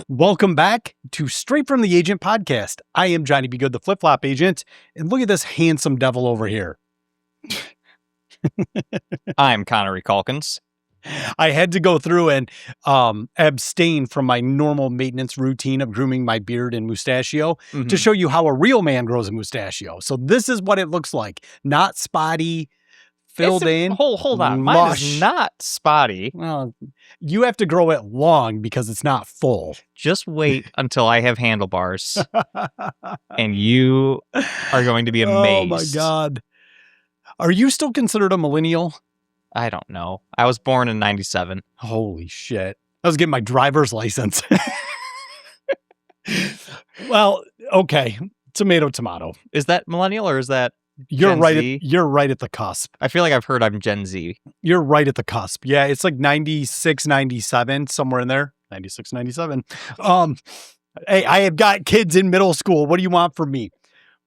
Welcome back to Straight from the Agent podcast. I am Johnny B. Good, the flip-flop agent, and look at this handsome devil over here. I'm Connery Calkins. I had to go through and abstain from my normal maintenance routine of grooming my beard and mustachio to show you how a real man grows a mustachio. So this is what it looks like. Not spotty, filled in. Hold on. mush. Mine is not spotty. Well, you have to grow it long because it's not full. Just wait until I have handlebars and you are going to be amazed. Oh my God. Are you still considered a millennial? I don't know. I was born in 97. Holy shit. I was getting my driver's license. Well, okay. Tomato. Is that millennial or is that You're Gen right. Z? You're right at the cusp. I feel like I've heard I'm Gen Z. You're right at the cusp. Yeah, it's like 96, 97, somewhere in there. 96, 97. Hey, I have got kids in middle school. What do you want from me?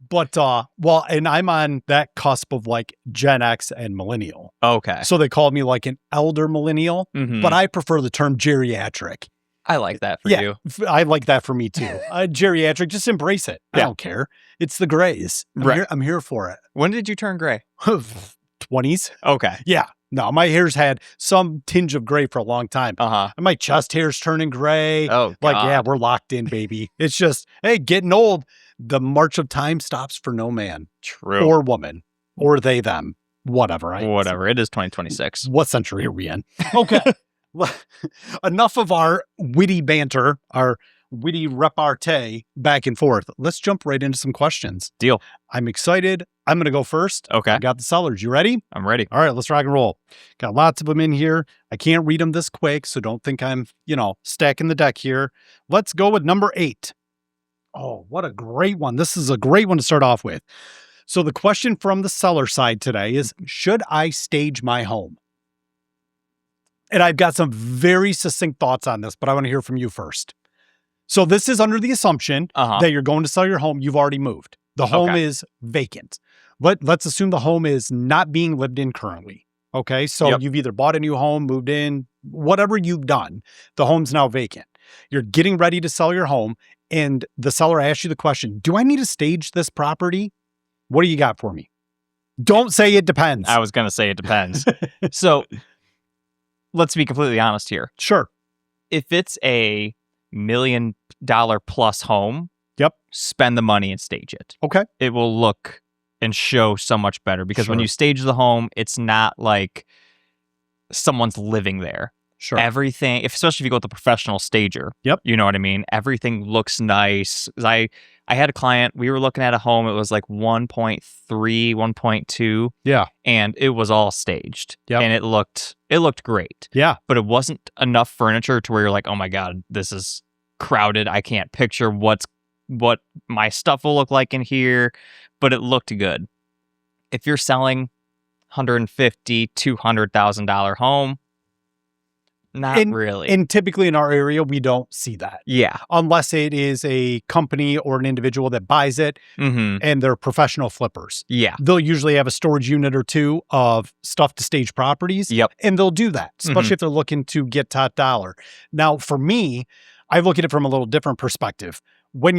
But, well, and I'm on that cusp of like Gen X and millennial. Okay. So they call me like an elder millennial, but I prefer the term geriatric. I like that for you. I like that for me too. Geriatric, just embrace it. I don't care. It's the grays. I'm here for it. When did you turn gray? 20s. Okay. Yeah. No, my hair's had some tinge of gray for a long time. And my chest hair's turning gray. Oh, like, God. yeah, we're locked in, baby. It's just, hey, getting old. The march of time stops for no man. True. Or woman. Or they, them. Whatever. Whatever. It is 2026. What century are we in? Okay. Enough of our witty banter, our witty repartee back and forth. Let's jump right into some questions. Deal. I'm excited. I'm going to go first. Okay. I got the sellers. You ready? I'm ready. All right, let's rock and roll. Got lots of them in here. I can't read them this quick, so don't think I'm, stacking the deck here. Let's go with number 8. Oh, what a great one. This is a great one to start off with. So the question from the seller side today is, should I stage my home? And I've got some very succinct thoughts on this, but I want to hear from you first. So this is under the assumption that you're going to sell your home. You've already moved. The home is vacant. Let's assume the home is not being lived in currently. Okay. So you've either bought a new home, moved in, whatever you've done, the home's now vacant. You're getting ready to sell your home. And the seller asks you the question, do I need to stage this property? What do you got for me? Don't say it depends. I was going to say it depends. So let's be completely honest here. Sure. If it's a $1 million plus home, spend the money and stage it. Okay. It will look and show so much better because when you stage the home, it's not like someone's living there. Sure. Everything, especially if you go with a professional stager. Yep. You know what I mean? Everything looks nice. I had a client, we were looking at a home, it was like 1.3, 1.2. Yeah. And it was all staged. Yep. And it looked great. Yeah. But it wasn't enough furniture to where you're like, oh my God, this is crowded. I can't picture what my stuff will look like in here, but it looked good. If you're selling $150,000, $200,000 home, not really. And typically in our area, we don't see that. Yeah. Unless it is a company or an individual that buys it and they're professional flippers. Yeah. They'll usually have a storage unit or two of stuff to stage properties. Yep. And they'll do that, especially if they're looking to get top dollar. Now, for me, I look at it from a little different perspective. When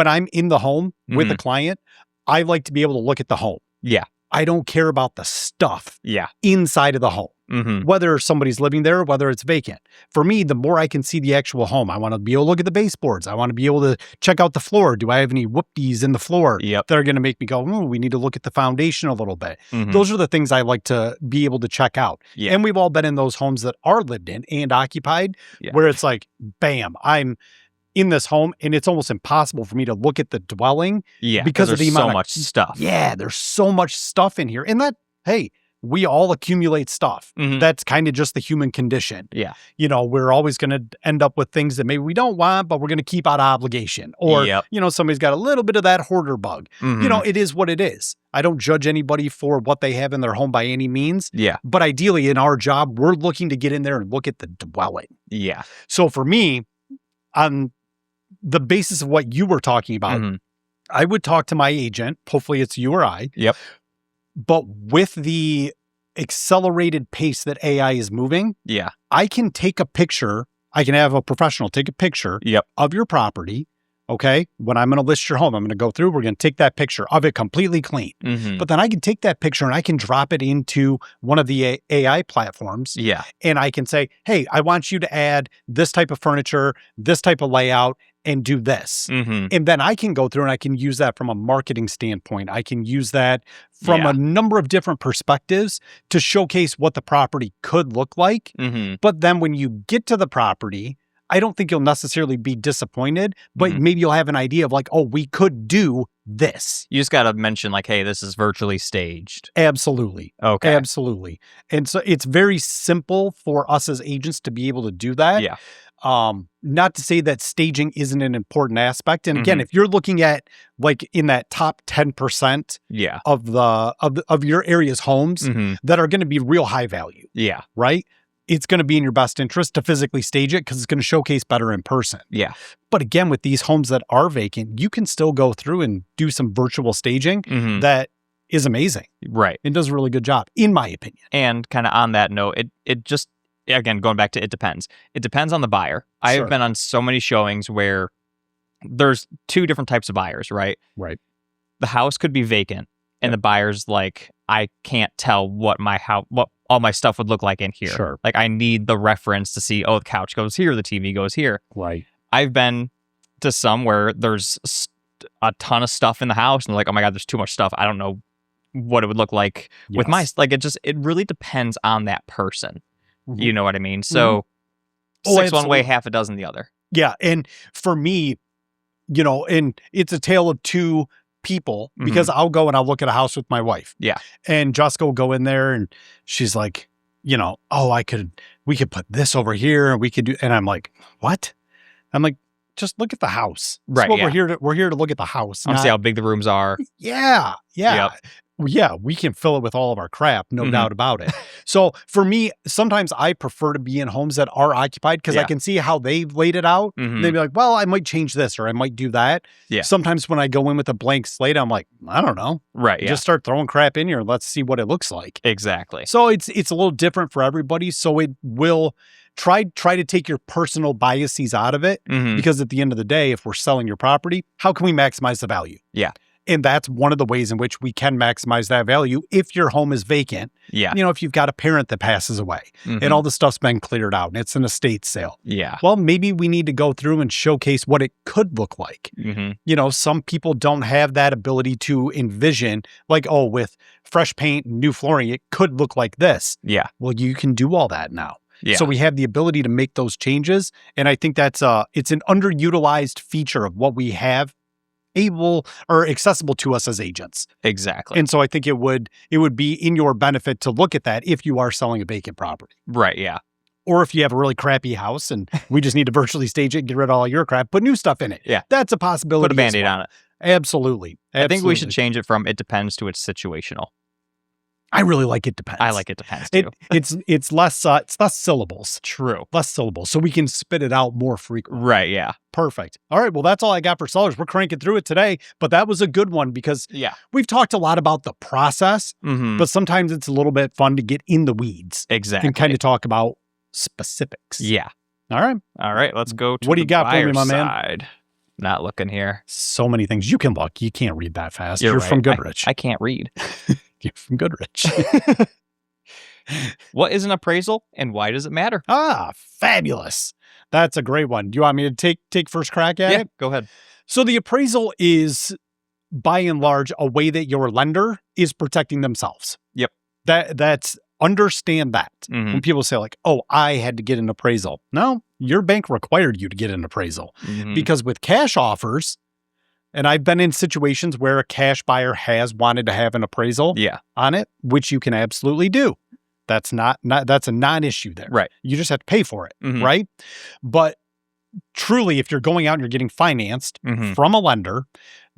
I'm in the home with a client, I like to be able to look at the home. Yeah. I don't care about the stuff inside of the home. Whether somebody's living there, whether it's vacant. For me, the more I can see the actual home, I want to be able to look at the baseboards. I want to be able to check out the floor. Do I have any whoopties in the floor that are going to make me go, we need to look at the foundation a little bit. Those are the things I like to be able to check out. Yeah. And we've all been in those homes that are lived in and occupied where it's like, bam, I'm in this home and it's almost impossible for me to look at the dwelling because of the amount so much stuff. Yeah, there's so much stuff in here. And that, hey, we all accumulate stuff. That's kind of just the human condition. Yeah. We're always going to end up with things that maybe we don't want, but we're going to keep out of obligation. Or, somebody's got a little bit of that hoarder bug. It is what it is. I don't judge anybody for what they have in their home by any means. Yeah. But ideally in our job, we're looking to get in there and look at the dwelling. Yeah. So for me, on the basis of what you were talking about, I would talk to my agent. Hopefully it's you or I. Yep. But with the accelerated pace that AI is moving, Yeah. I can take a picture. I can have a professional take a picture Yep. of your property. Okay. When I'm going to list your home, I'm going to go through, we're going to take that picture of it completely clean. Mm-hmm. But then I can take that picture and I can drop it into one of the AI platforms. Yeah. And I can say, hey, I want you to add this type of furniture, this type of layout, and do this. Mm-hmm. And then I can go through and I can use that from a marketing standpoint. I can use that from a number of different perspectives to showcase what the property could look like. Mm-hmm. But then when you get to the property, I don't think you'll necessarily be disappointed, but maybe you'll have an idea of like, oh, we could do this. You just got to mention like, hey, this is virtually staged. Absolutely. Okay. Absolutely. And so it's very simple for us as agents to be able to do that. Yeah. Not to say that staging isn't an important aspect. And again, if you're looking at like in that top 10% of your area's homes that are going to be real high value. Yeah. Right? It's going to be in your best interest to physically stage it because it's going to showcase better in person. Yeah. But again, with these homes that are vacant, you can still go through and do some virtual staging that is amazing. Right. It does a really good job, in my opinion. And kind of on that note, it just, again, going back to it depends. It depends on the buyer. I have been on so many showings where there's two different types of buyers, right? Right. The house could be vacant and the buyer's like, I can't tell what all my stuff would look like in here. Sure. Like I need the reference to see, oh, the couch goes here, the TV goes here. Right. I've been to some where there's a ton of stuff in the house and they're like, oh my God, there's too much stuff. I don't know what it would look like with my, like, it really depends on that person. You know what I mean? So 6 one way, half a dozen the other. Yeah. And for me, and it's a tale of two people because I'll go and I'll look at a house with my wife. Yeah. And Jessica will go in there and she's like, oh, we could put this over here and we could do, and I'm like, what? I'm like, just look at the house. Right. That's what we're here to look at the house. I see how big the rooms are. Yeah. Yeah. Yep. Yeah, we can fill it with all of our crap, no doubt about it. So for me, sometimes I prefer to be in homes that are occupied because I can see how they've laid it out. They'd be like, well, I might change this or I might do that. Yeah. Sometimes when I go in with a blank slate, I'm like, I don't know. Right. Yeah. Just start throwing crap in here and let's see what it looks like. Exactly. So it's a little different for everybody. So it will try to take your personal biases out of it because at the end of the day, if we're selling your property, how can we maximize the value? Yeah. And that's one of the ways in which we can maximize that value if your home is vacant. Yeah. If you've got a parent that passes away and all the stuff's been cleared out and it's an estate sale. Yeah. Well, maybe we need to go through and showcase what it could look like. Some people don't have that ability to envision like, oh, with fresh paint and new flooring, it could look like this. Yeah. Well, you can do all that now. Yeah. So we have the ability to make those changes. And I think it's an underutilized feature of what we have able or accessible to us as agents. Exactly. And so I think it would be in your benefit to look at that if you are selling a vacant property. Right. Yeah. Or if you have a really crappy house and we just need to virtually stage it, get rid of all your crap, put new stuff in it. Yeah. That's a possibility. Put a Band-Aid on it. Absolutely. I think we should change it from it depends to it's situational. I really like it depends. I like it depends too. It's less syllables. True. Less syllables. So we can spit it out more frequently. Right. Yeah. Perfect. All right. Well, that's all I got for sellers. We're cranking through it today, but that was a good one because we've talked a lot about the process, but sometimes it's a little bit fun to get in the weeds. Exactly. And kind of talk about specifics. Yeah. All right. All right. Let's go to what do you got for me, my man? Side. Not looking here. So many things. You can look. You can't read that fast. You're from right. Goodrich. I can't read. You're from Goodrich. What is an appraisal and why does it matter? Fabulous. That's a great one. Do you want me to take first crack at it? Go ahead. So the appraisal is, by and large, a way that your lender is protecting themselves. Yep. That's understand that. When people say like, oh, I had to get an appraisal. No, your bank required you to get an appraisal because with cash offers, and I've been in situations where a cash buyer has wanted to have an appraisal on it, which you can absolutely do. That's that's a non-issue there. Right. You just have to pay for it. Right. But truly, if you're going out and you're getting financed from a lender,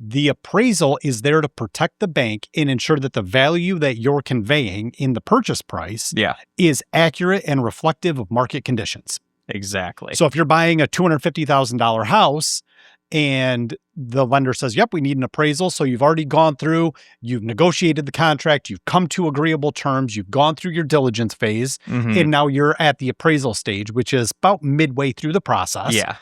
the appraisal is there to protect the bank and ensure that the value that you're conveying in the purchase price is accurate and reflective of market conditions. Exactly. So if you're buying a $250,000 house and the lender says, yep, we need an appraisal. So you've already gone through, you've negotiated the contract, you've come to agreeable terms, you've gone through your diligence phase, and now you're at the appraisal stage, which is about midway through the process. Yeah.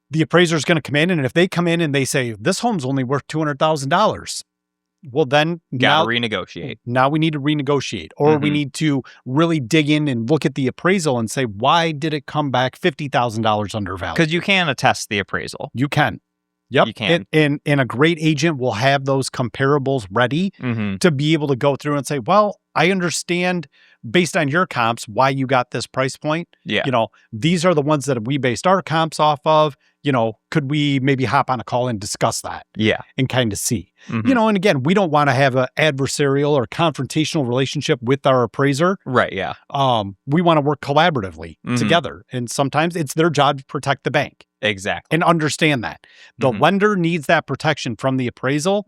The appraiser is going to come in, and if they come in and they say, this home's only worth $200,000, well, then Gotta renegotiate. Now we need to renegotiate, or we need to really dig in and look at the appraisal and say, why did it come back $50,000 undervalued? Because you can attest the appraisal. You can. Yep. You can. And a great agent will have those comparables ready to be able to go through and say, well, I understand based on your comps why you got this price point. Yeah. You know, these are the ones that we based our comps off of. You know, could we maybe hop on a call and discuss that? Yeah. And kind of see. You know, and again, we don't want to have an adversarial or confrontational relationship with our appraiser. Right. Yeah. We want to work collaboratively together. And sometimes it's their job to protect the bank. Exactly. And understand that. The lender needs that protection from the appraisal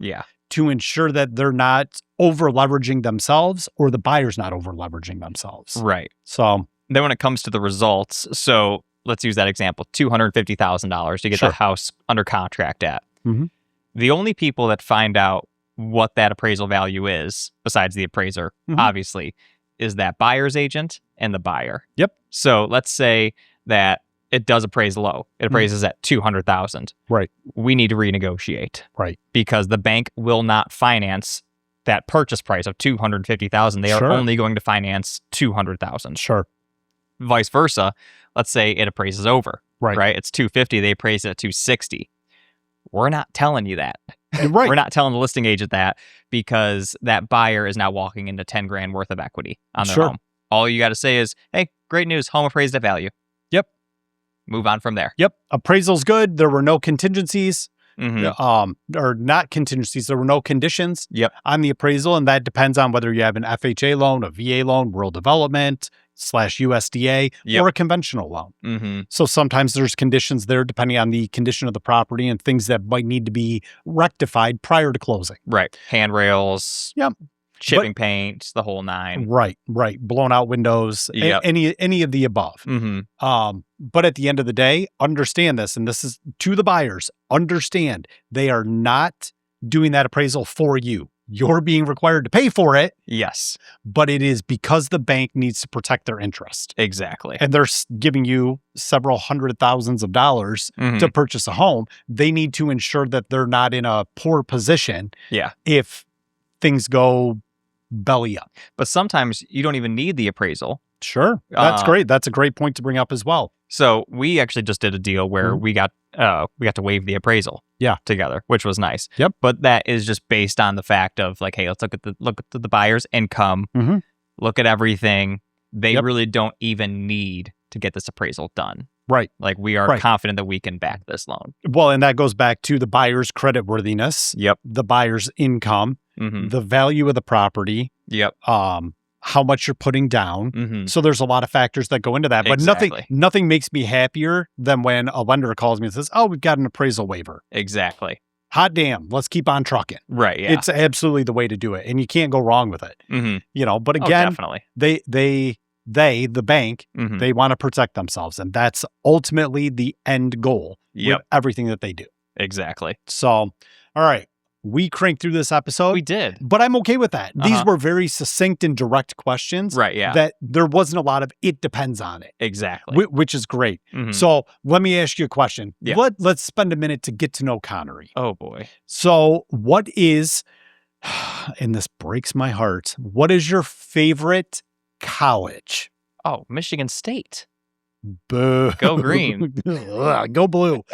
to ensure that they're not over leveraging themselves or the buyer's not over leveraging themselves. Right. So then when it comes to the results, so let's use that example, $250,000 to get the house under contract at. The only people that find out what that appraisal value is, besides the appraiser, obviously, is that buyer's agent and the buyer. Yep. So let's say that it does appraise low. It appraises at $200,000. Right. We need to renegotiate. Right. Because the bank will not finance that purchase price of $250,000. They are only going to finance $200,000. Sure. Vice versa. Let's say it appraises over. Right. It's $250,000. They appraise it at $260,000. We're not telling you that. Right. We're not telling the listing agent that because that buyer is now walking into $10,000 worth of equity on their home. All you got to say is, hey, great news. Home appraised at value. Yep. Move on from there. Yep. Appraisal's good. There were no contingencies. Or not contingencies. There were no conditions on the appraisal. And that depends on whether you have an FHA loan, a VA loan, rural development / USDA, or a conventional loan. So sometimes there's conditions there depending on the condition of the property and things that might need to be rectified prior to closing. Right. Handrails. Yep. Chipping paint, the whole nine. Right. Blown out windows, any of the above. But at the end of the day, understand this, and this is to the buyers, understand they are not doing that appraisal for you. You're being required to pay for it. Yes. But it is because the bank needs to protect their interest. Exactly. And they're giving you several $100,000s to purchase a home. They need to ensure that they're not in a poor position if things go belly up. But sometimes you don't even need the appraisal. Sure. That's great. That's a great point to bring up as well. So we actually just did a deal where we got to waive the appraisal together, which was nice. Yep. But that is just based on the fact of like, hey, let's look at the buyer's income, look at everything. They really don't even need to get this appraisal done. Right. Like we are confident that we can back this loan. Well, and that goes back to the buyer's creditworthiness. Yep. The buyer's income, the value of the property. Yep. How much you're putting down. So there's a lot of factors that go into that. But nothing makes me happier than when a lender calls me and says, oh, we've got an appraisal waiver. Exactly. Hot damn, let's keep on trucking. Right. Yeah. It's absolutely the way to do it. And you can't go wrong with it. You know, but again, definitely. the bank, they want to protect themselves. And that's ultimately the end goal with everything that they do. Exactly. So, all right. We cranked through this episode. We did. But I'm okay with that. These were very succinct and direct questions. Right, yeah. That there wasn't a lot of it depends on it. Exactly. Which is great. So let me ask you a question. Yeah. Let's spend a minute to get to know Connery. Oh, boy. So what is, and this breaks my heart, what is your favorite college? Oh, Michigan State. Boo. Go green. Go blue.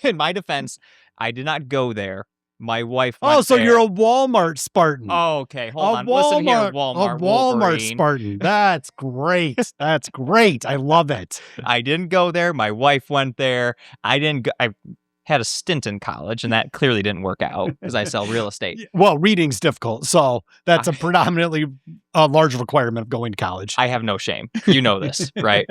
In my defense, I did not go there. My wife went so there. You're a Walmart Spartan. Oh, okay. Hold on. Listen here, Walmart. A Walmart Wolverine. Spartan. That's great. That's great. I love it. I didn't go there. My wife went there. I didn't go. I had a stint in college, and that clearly didn't work out because I sell real estate. Well, reading's difficult, so that's a predominantly large requirement of going to college. I have no shame. You know this, right?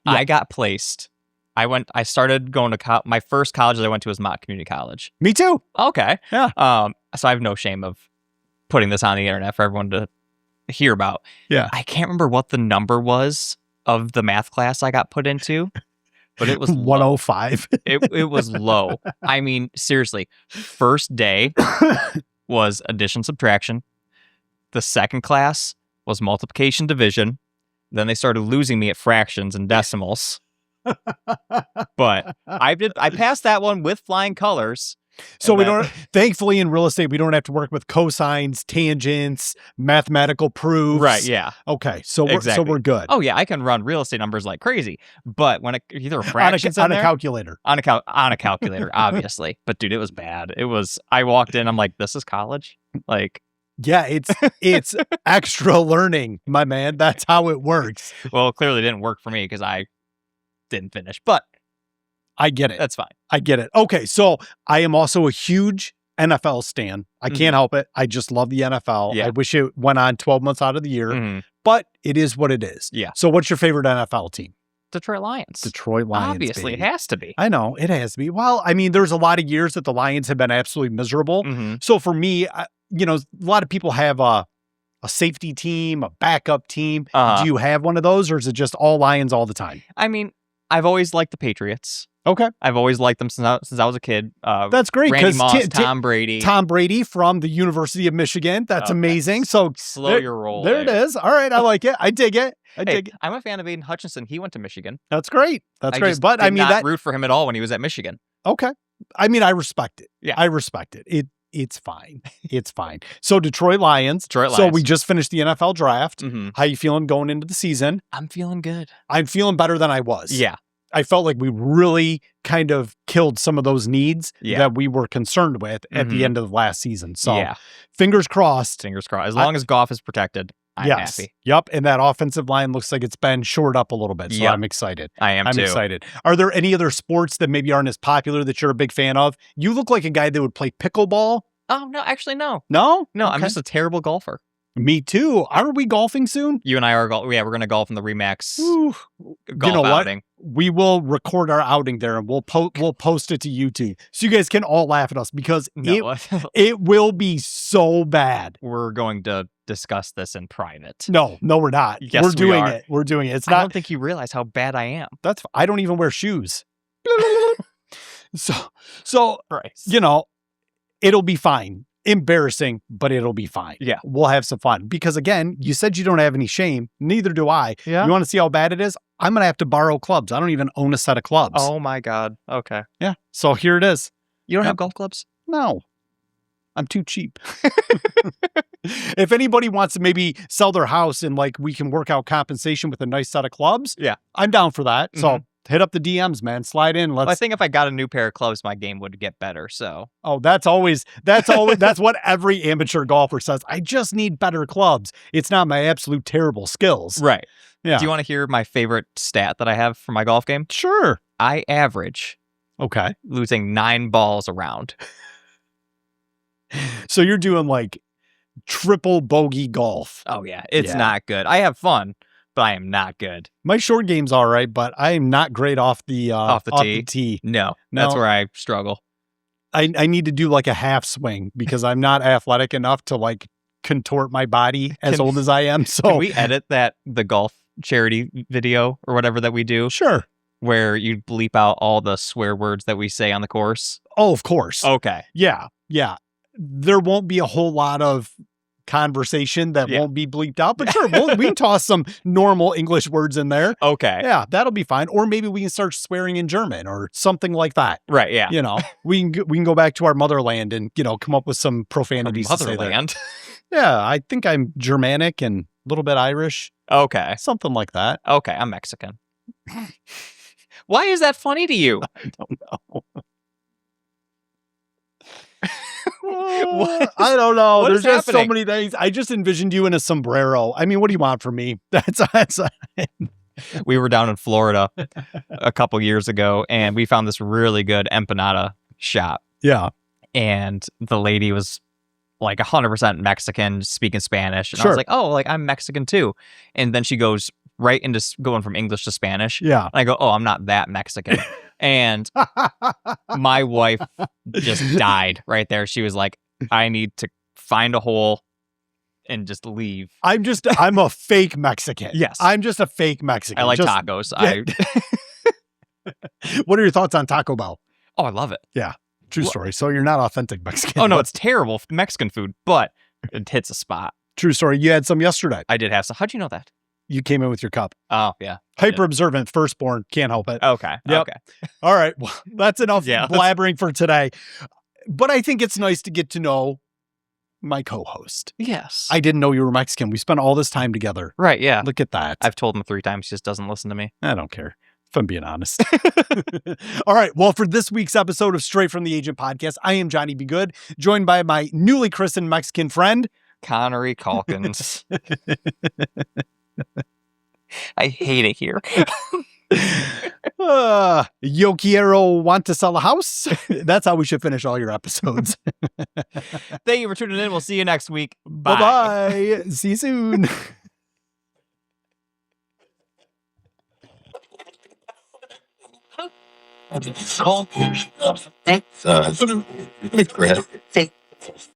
I got placed. I started going to my first college that I went to was Mott Community College. Me too. Okay. Yeah. So I have no shame of putting this on the internet for everyone to hear about. Yeah. I can't remember what the number was of the math class I got put into. but it was low. 105. It was low. I mean, seriously, first day was addition, subtraction. The second class was multiplication, division. Then they started losing me at fractions and decimals. But I passed that one with flying colors. So we don't, thankfully in real estate, we don't have to work with cosines, tangents, mathematical proofs. Right, yeah. Okay, so we're good. Oh yeah, I can run real estate numbers like crazy. But when either fractions on a calculator. On a calculator, obviously. But dude, it was bad. I walked in, I'm like, this is college? Like, yeah, it's extra learning, my man. That's how it works. Well, it clearly didn't work for me because I didn't finish, but I get it. That's fine. I get it. Okay, so I am also a huge NFL stan. I can't help it. I just love the NFL. Yeah. I wish it went on 12 months out of the year, but it is what it is. Yeah. So what's your favorite NFL team? Detroit Lions. Detroit Lions. Obviously, baby. It has to be. I know, it has to be. Well, I mean, there's a lot of years that the Lions have been absolutely miserable. So for me, a lot of people have a safety team, a backup team. Do you have one of those, or is it just all Lions all the time? I mean, I've always liked the Patriots. Okay. I've always liked them since I was a kid. That's great. Randy Moss, Tom Brady. Tom Brady from the University of Michigan. That's amazing. So slow your roll. There it is. All right. I like it. I dig it. I'm a fan of Aiden Hutchinson. He went to Michigan. That's great. That's great. But I mean, root for him at all when he was at Michigan. Okay. I mean, I respect it. Yeah. I respect it. It's fine. It's fine. So Detroit Lions. So we just finished the NFL draft. How you feeling going into the season? I'm feeling good. I'm feeling better than I was. Yeah. I felt like we really kind of killed some of those needs that we were concerned with at the end of the last season. So fingers crossed. Fingers crossed. As long as Goff is protected, I'm happy. Yep. And that offensive line looks like it's been shored up a little bit. So I'm excited. I'm excited. Are there any other sports that maybe aren't as popular that you're a big fan of? You look like a guy that would play pickleball. Oh, no. Actually, no. No? No, okay. I'm just a terrible golfer. Me too. Aren't we golfing soon? You and I are we're going to golf in the Remax golf outing. We will record our outing there and we'll post it to YouTube so you guys can all laugh at us because it will be so bad. We're going to discuss this in private. No, we're not. Yes, we're doing it. We're doing it. I don't think you realize how bad I am. I don't even wear shoes. So Christ. It'll be fine. Embarrassing, but it'll be fine. Yeah. We'll have some fun. Because again, you said you don't have any shame. Neither do I. Yeah. You want to see how bad it is? I'm going to have to borrow clubs. I don't even own a set of clubs. Oh my God. Okay. Yeah. So here it is. You don't have golf clubs? No. I'm too cheap. If anybody wants to maybe sell their house and we can work out compensation with a nice set of clubs, I'm down for that. So hit up the DMs, man. Slide in. I think if I got a new pair of clubs, my game would get better. So. Oh, that's what every amateur golfer says. I just need better clubs. It's not my absolute terrible skills. Right. Yeah. Do you want to hear my favorite stat that I have for my golf game? Sure. I average. Okay. Losing 9 balls a round. So you're doing triple bogey golf. Oh yeah. It's not good. I have fun. But I am not good. My short game's all right, but I am not great off the tee. No, that's where I struggle. I need to do a half swing because I'm not athletic enough to contort my body as old as I am. So can we edit the golf charity video or whatever that we do? Sure. Where you bleep out all the swear words that we say on the course? Oh, of course. Okay. Yeah. There won't be a whole lot of conversation that won't be bleeped out, but sure, we can toss some normal English words in there. Okay. Yeah, that'll be fine. Or maybe we can start swearing in German or something like that. Right, yeah. We can go back to our motherland and, come up with some profanities. Motherland? Yeah, I think I'm Germanic and a little bit Irish. Okay. Something like that. Okay, I'm Mexican. Why is that funny to you? I don't know. I don't know. There's just so many things. I just envisioned you in a sombrero. I mean, what do you want from me? That's We were down in Florida a couple years ago, and we found this really good empanada shop. Yeah. And the lady was 100% Mexican, speaking Spanish. And I was like, oh, I'm Mexican too. And then she goes right into going from English to Spanish. Yeah. And I go, oh, I'm not that Mexican. And my wife just died right there. She was like, I need to find a hole and just leave. I'm a fake Mexican. Yes. I'm just a fake Mexican. I like tacos. Yeah. What are your thoughts on Taco Bell? Oh, I love it. True story. So you're not authentic Mexican. Oh, no, but- it's terrible Mexican food, but it hits a spot. True story. You had some yesterday. I did have some. How'd you know that? You came in with your cup. Oh, yeah. Hyper observant, firstborn. Can't help it. Okay. Yep. Okay. All right. Well, that's enough Yeah, blabbering for today. But I think it's nice to get to know my co-host. Yes. I didn't know you were Mexican. We spent all this time together. Right, yeah. Look at that. I've told him 3 times. He just doesn't listen to me. I don't care. If I'm being honest. All right. Well, for this week's episode of Straight from the Agent podcast, I am Johnny B. Good, joined by my newly christened Mexican friend, Connery Calkins. I hate it here. Yo quiero want to sell a house. That's how we should finish all your episodes. Thank you for tuning in. We'll see you next week. Bye-bye. See you soon. Call. Thanks. Grail.